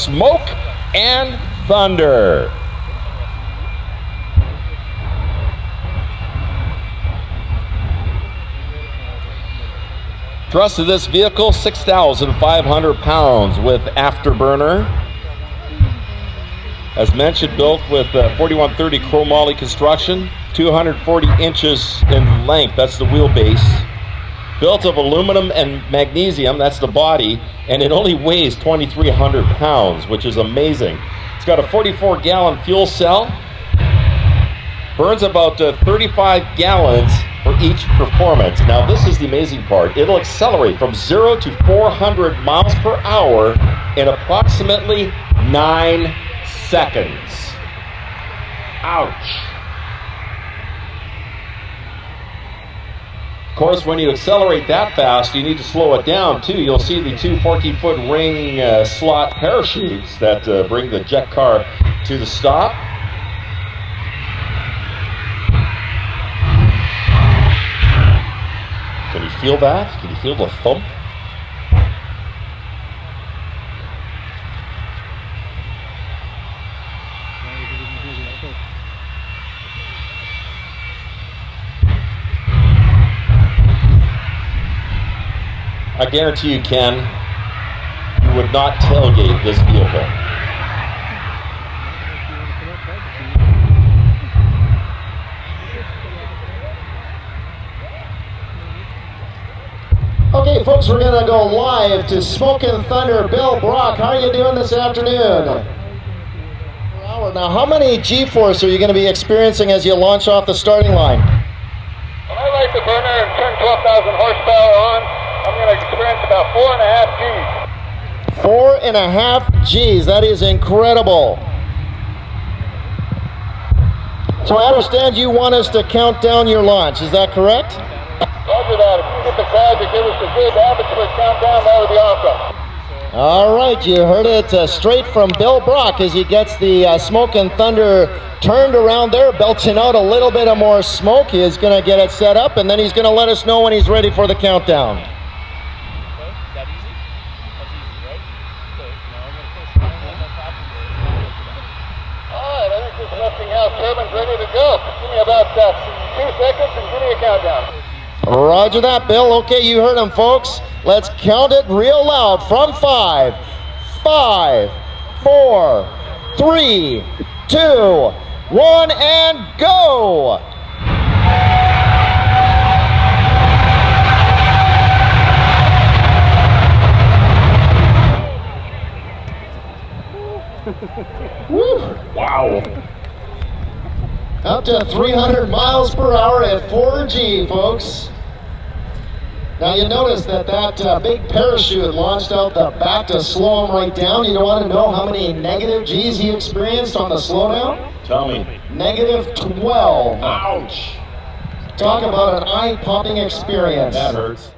Smoke and Thunder. Thrust of this vehicle, 6,500 pounds with afterburner. As mentioned, built with 4130 chromoly construction, 240 inches in length, that's the wheelbase. Built of aluminum and magnesium, that's the body, and it only weighs 2,300 pounds, which is amazing. It's got a 44-gallon fuel cell, burns about 35 gallons for each performance. Now this is the amazing part. It'll accelerate from 0 to 400 miles per hour in approximately 9 seconds. Ouch. Of course, when you accelerate that fast, you need to slow it down too. You'll see the two 14-foot ring slot parachutes that bring the jet car to the stop. Can you feel that? Can you feel the thump? I guarantee you, Ken, you would not tailgate this vehicle. Okay, folks, we're going to go live to Smoke and Thunder. Bill Brock, how are you doing this afternoon? Now, how many G-force are you going to be experiencing as you launch off the starting line? When I light the burner and turn 12,000 horsepower on, I'm going to experience about 4.5 Gs. 4.5 Gs, that is incredible. So I understand you want us to count down your launch, is that correct? Roger that. If you get the crowd to give us a good Abbotsford countdown, that would be awesome. All right, you heard it straight from Bill Brock as he gets the Smoke and Thunder turned around there, belching out a little bit of more smoke. He is going to get it set up, and then he's going to let us know when he's ready for the countdown. Alright, I think this Westinghouse turbine's ready to go. Give me about 2 seconds and give me a countdown. Roger that, Bill. Okay, you heard him, folks. Let's count it real loud from 5, 4, 3, 2, 1, and go! Woo. Wow. Up to 300 miles per hour at 4G, folks. Now you notice that big parachute launched out the back to slow him right down. You don't want to know how many negative G's he experienced on the slowdown? Tell me. Negative 12. Ouch. Talk about an eye-popping experience. That hurts.